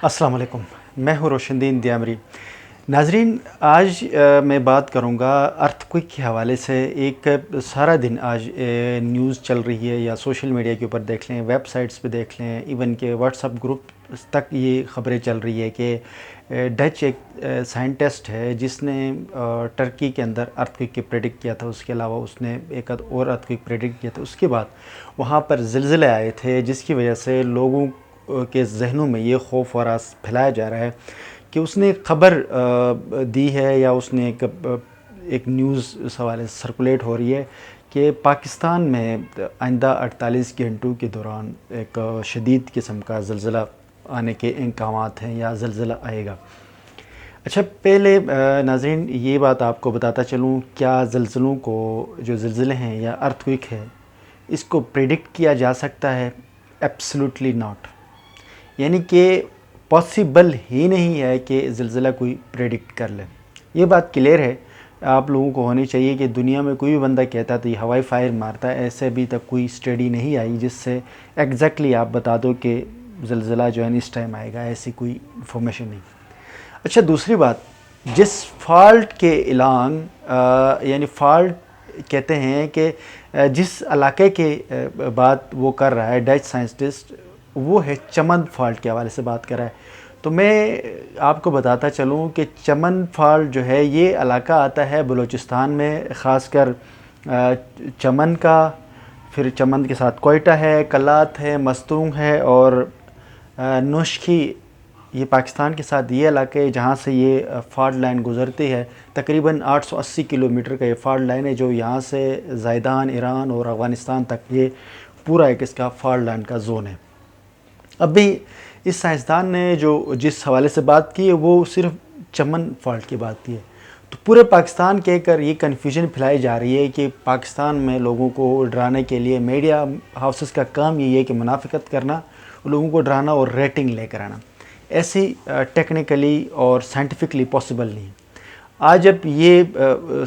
अस्सलाम वालेकुम। मैं हूँ रोशनदीन दियामरी। नाजरीन, आज मैं बात करूँगा अर्थक्वेक के हवाले से। एक सारा दिन आज न्यूज़ चल रही है, या सोशल मीडिया के ऊपर देख लें, वेबसाइट्स पे देख लें, इवन के व्हाट्सअप ग्रुप तक ये ख़बरें चल रही है कि डच एक साइंटिस्ट है जिसने टर्की के अंदर अर्थक्वेक की प्रेडिक्ट किया था। उसके अलावा उसने एक और अर्थक्वेक प्रेडिक्ट किया था। उसके बाद वहाँ पर ज़िलज़िले आए थे, जिसकी वजह से लोगों के जहनों में ये खौफ और आस फैलाया जा रहा है कि उसने खबर दी है, या उसने एक न्यूज़ इस हवाले से सर्कुलेट हो रही है कि पाकिस्तान में आइंदा 48 घंटों के दौरान एक शदीद किस्म का ज़लज़ला आने के इम्कानात हैं, या ज़लज़ला आएगा। अच्छा, पहले नाज़रीन ये बात आपको बताता चलूँ, क्या ज़लज़लों को, जो ज़लज़ले हैं या अर्थक्वेक है, इसको प्रेडिक्ट किया जा सकता है? Absolutely not. यानी कि पॉसिबल ही नहीं है कि ज़लज़ला कोई प्रेडिक्ट कर ले। ये बात क्लियर है आप लोगों को होनी चाहिए कि दुनिया में कोई भी बंदा कहता तो ये हवाई फायर मारता है। ऐसे अभी तक कोई स्टडी नहीं आई जिससे एग्जैक्टली आप बता दो कि ज़लज़ला जो है इस टाइम आएगा। ऐसी कोई इंफॉर्मेशन नहीं। अच्छा, दूसरी बात, जिस फॉल्ट के ऐलान यानी फॉल्ट कहते हैं कि जिस इलाके के बात वो कर रहा है डच साइंटिस्ट, वो है चमन फॉल्ट के हवाले से बात कर रहा है। तो मैं आपको बताता चलूँ कि चमन फॉल्ट जो है ये इलाका आता है बलूचिस्तान में, ख़ासकर चमन का, फिर चमन के साथ कोयटा है, कलात है, मस्तूंग है और नौशखी। ये पाकिस्तान के साथ ये इलाके जहाँ से ये फॉल्ट लाइन गुज़रती है। तकरीबन 880 किलोमीटर का ये फॉल्ट लाइन है, जो यहाँ से ज़ैदान, ईरान और अफ़गानिस्तान तक ये पूरा एक इसका फॉल्ट लाइन का जोन है। अभी इस साइंसदान ने जो जिस हवाले से बात की है वो सिर्फ चमन फॉल्ट की बात की है। तो पूरे पाकिस्तान के कर ये कन्फ्यूजन फैलाई जा रही है कि पाकिस्तान में लोगों को डराने के लिए मीडिया हाउसेस का काम यही है कि मुनाफिकत करना, लोगों को डराना और रेटिंग लेकर आना। ऐसी टेक्निकली और साइंटिफिकली पॉसिबल नहीं। आज जब ये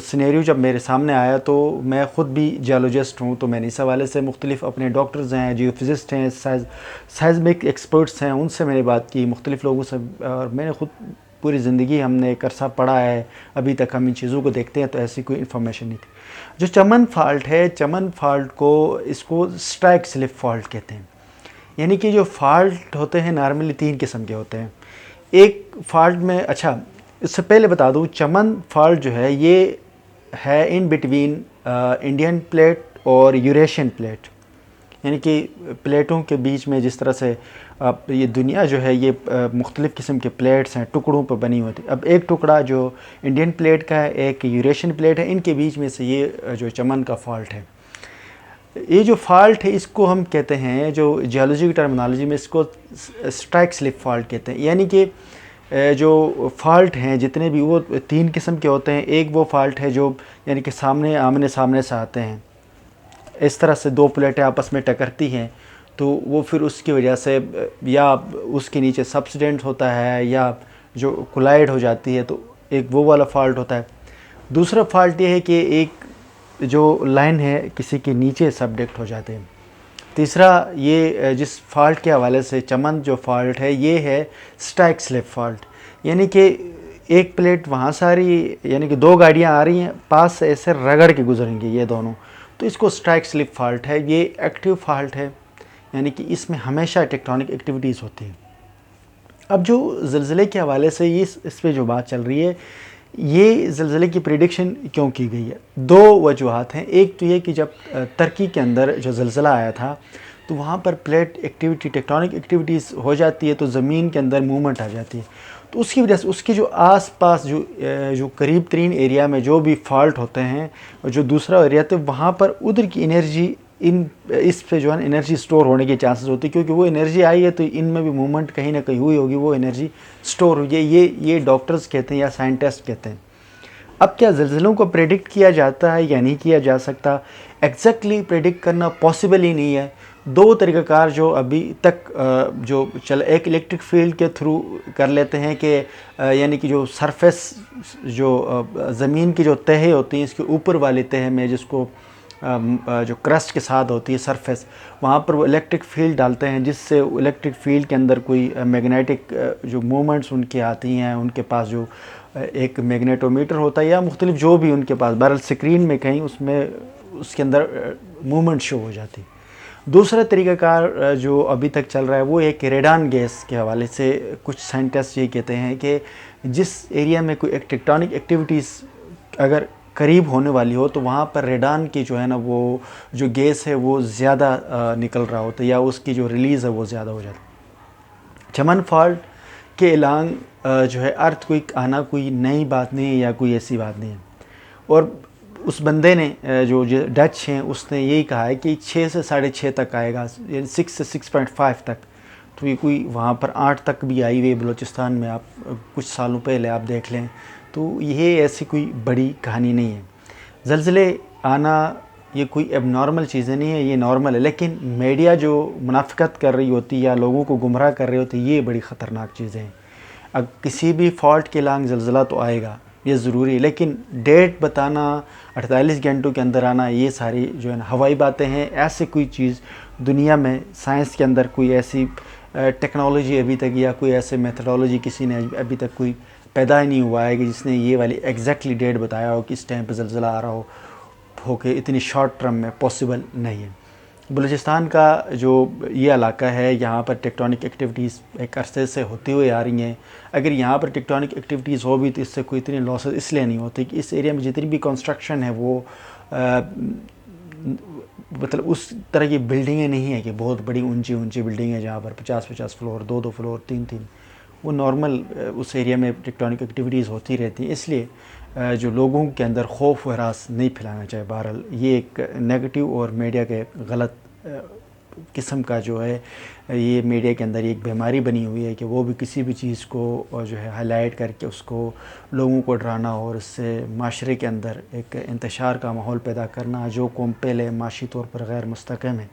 सिनेरियो जब मेरे सामने आया तो मैं ख़ुद भी जियोलॉजिस्ट हूँ, तो मैंने इस हवाले से मुख्तलिफ़ अपने डॉक्टर्स हैं, जियोफिजिस्ट हैं, साइज़मिक एक्सपर्ट्स हैं, उनसे मैंने बात की, मुख्तलिफ़ लोगों से। और मैंने ख़ुद पूरी ज़िंदगी हमने एक अरसा पढ़ा है, अभी तक हम इन चीज़ों को देखते हैं, तो ऐसी कोई इन्फॉर्मेशन नहीं थी। जो चमन फॉल्ट है, चमन फॉल्ट को इसको स्ट्राइक स्लिप फॉल्ट कहते हैं। यानी कि जो फॉल्ट होते हैं नॉर्मली 3 किस्म के होते हैं। एक फॉल्ट में, अच्छा इससे पहले बता दूं, चमन फॉल्ट जो है ये है इन बिटवीन इंडियन प्लेट और यूरेशियन प्लेट। यानी कि प्लेटों के बीच में जिस तरह से ये दुनिया जो है ये मुख्तलिफ़ किस्म के प्लेट्स हैं, टुकड़ों पर बनी होती। अब एक टुकड़ा जो इंडियन प्लेट का है, एक यूरेशियन प्लेट है, इनके बीच में से ये जो चमन का फॉल्ट है। ये जो फॉल्ट है इसको हम कहते हैं, जो जियोलॉजी की टर्मिनोलॉजी में इसको स्ट्राइक स्लिप फॉल्ट कहते हैं। यानी कि जो फॉल्ट हैं जितने भी वो 3 किस्म के होते हैं। एक वो फॉल्ट है जो यानी कि आमने सामने से आते हैं, इस तरह से 2 प्लेटें आपस में टकरती हैं, तो वो फिर उसकी वजह से या उसके नीचे सबसिडेंट होता है या जो कोलाइड हो जाती है, तो एक वो वाला फॉल्ट होता है। दूसरा फॉल्ट ये है कि एक जो लाइन है किसी के नीचे सबडेक्ट हो जाते हैं। तीसरा ये जिस फॉल्ट के हवाले से चमन जो फॉल्ट है ये है स्ट्राइक स्लिप फॉल्ट। यानी कि एक प्लेट वहाँ से आ रही है, यानी कि 2 गाड़ियाँ आ रही हैं, पास से ऐसे रगड़ के गुजरेंगी ये दोनों, तो इसको स्ट्राइक स्लिप फॉल्ट है। ये एक्टिव फॉल्ट है, यानी कि इसमें हमेशा टेक्टोनिक एक्टिविटीज़ होती हैं। अब जो ज़लज़ले के हवाले से ये इस पर जो बात चल रही है, ये ज़लज़ले की प्रेडिक्शन क्यों की गई है, 2 वजूहात हैं। एक तो ये कि जब तुर्की के अंदर जो ज़लज़ला आया था तो वहाँ पर प्लेट एक्टिविटी, टेक्टोनिक एक्टिविटीज़ हो जाती है, तो ज़मीन के अंदर मूवमेंट आ जाती है। तो उसकी वजह से उसके जो आसपास जो करीब तरीन एरिया में जो भी फॉल्ट होते हैं, और जो दूसरा एरिया तो वहाँ पर उधर की एनर्जी इस पे जो है एनर्जी स्टोर होने के चांसेस होते हैं, क्योंकि वो एनर्जी आई है तो इनमें भी मूवमेंट कहीं ना कहीं हुई होगी, वो एनर्जी स्टोर हुई है। ये डॉक्टर्स कहते हैं या साइंटिस्ट कहते हैं। अब क्या ज़लज़लों को प्रेडिक्ट किया जाता है या नहीं किया जा सकता? एग्जैक्टली प्रेडिक्ट करना पॉसिबल ही नहीं है। 2 तरीक़ाकार जो अभी तक जो एक इलेक्ट्रिक फील्ड के थ्रू कर लेते हैं कि यानी कि जो सरफेस जो ज़मीन की जो तह होती हैं, इसके ऊपर वाली तह में जिसको جو کرسٹ کے ساتھ ہوتی ہے سرفیس، وہاں پر وہ الیکٹرک فیلڈ ڈالتے ہیں، جس سے الیکٹرک فیلڈ کے اندر کوئی میگنیٹک جو موومنٹس ان کی آتی ہیں، ان کے پاس جو ایک میگنیٹو میٹر ہوتا ہے یا مختلف جو بھی ان کے پاس، بہرحال اسکرین میں کہیں اس کے اندر موومنٹ شو ہو جاتی. دوسرا طریقہ کار جو ابھی تک چل رہا ہے وہ ایک ریڈان گیس کے حوالے سے کچھ سائنٹسٹ یہ کہتے ہیں کہ جس ایریا میں کوئی ایک ٹیکٹونک ایکٹیویٹیز اگر قریب ہونے والی ہو تو وہاں پر ریڈان کی جو ہے نا وہ جو گیس ہے وہ زیادہ نکل رہا ہوتا ہے یا اس کی جو ریلیز ہے وہ زیادہ ہو جاتی ہے. چمن فالٹ کے الانگ جو ہے ارتھ کوئک آنا کوئی نئی بات نہیں ہے یا کوئی ایسی بات نہیں ہے. اور اس بندے نے جو ڈچ ہیں اس نے یہی کہا ہے کہ 6 سے 6.5 تک آئے گا، یعنی 6 سے 6.5 تک. تو یہ کوئی وہاں پر 8 تک بھی آئی ہوئی بلوچستان میں، آپ کچھ سالوں پہلے آپ دیکھ لیں. تو یہ ایسی کوئی بڑی کہانی نہیں ہے. زلزلے آنا یہ کوئی اب نارمل چیزیں نہیں ہیں، یہ نارمل ہے. لیکن میڈیا جو منافقت کر رہی ہوتی یا لوگوں کو گمراہ کر رہی ہوتی، یہ بڑی خطرناک چیزیں ہیں. اب کسی بھی فالٹ کے لانگ زلزلہ تو آئے گا، یہ ضروری ہے، لیکن ڈیٹ بتانا 48 گھنٹوں کے اندر آنا یہ ساری جو ہے نا ہوائی باتیں ہیں. ایسے کوئی چیز دنیا میں سائنس کے اندر کوئی ایسی ٹیکنالوجی ابھی تک یا کوئی ایسے میتھڈالوجی کسی نے ابھی تک کوئی پیدا ہی نہیں ہوا ہے کہ جس نے یہ والی ایگزیکٹلی ڈیٹ بتایا ہو کہ اس ٹائم پہ زلزلہ آ رہا ہو کہ اتنی شارٹ ٹرم میں پاسبل نہیں ہے. بلوچستان کا جو یہ علاقہ ہے یہاں پر ٹیکٹونک ایکٹیویٹیز ایک عرصے سے ہوتی ہوئی آ رہی ہیں. اگر یہاں پر ٹیکٹونک ایکٹیویٹیز ہو بھی تو اس سے کوئی اتنی لاسز اس لیے نہیں ہوتی کہ اس ایریا میں جتنی بھی کنسٹرکشن ہے وہ مطلب اس طرح کی بلڈنگیں نہیں ہیں کہ بہت بڑی اونچی بلڈنگیں جہاں پر 50 فلور 2 فلور 3. وہ نارمل اس ایریا میں ٹیکٹونک ایکٹیویٹیز ہوتی رہتی ہیں. اس لیے جو لوگوں کے اندر خوف و ہراس نہیں پھیلانا چاہیے. بہرحال یہ ایک نیگیٹو اور میڈیا کے غلط قسم کا جو ہے یہ میڈیا کے اندر ایک بیماری بنی ہوئی ہے کہ وہ بھی کسی بھی چیز کو جو ہے ہائی لائٹ کر کے اس کو لوگوں کو ڈرانا اور اس سے معاشرے کے اندر ایک انتشار کا ماحول پیدا کرنا. جو قوم پہلے معاشی طور پر غیر مستحکم ہے،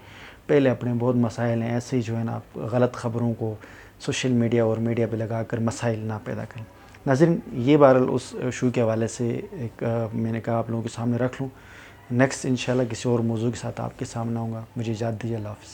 پہلے اپنے بہت مسائل ہیں، ایسے ہی جو ہے نا غلط خبروں کو سوشل میڈیا اور میڈیا پہ لگا کر مسائل نہ پیدا کریں. ناظرین یہ بہرحال اس ایشو کے حوالے سے ایک میں نے کہا آپ لوگوں کے سامنے رکھ لوں. نیکسٹ انشاءاللہ کسی اور موضوع کے ساتھ آپ کے سامنے آؤں گا. مجھے اجازت دیجیے. اللہ حافظ.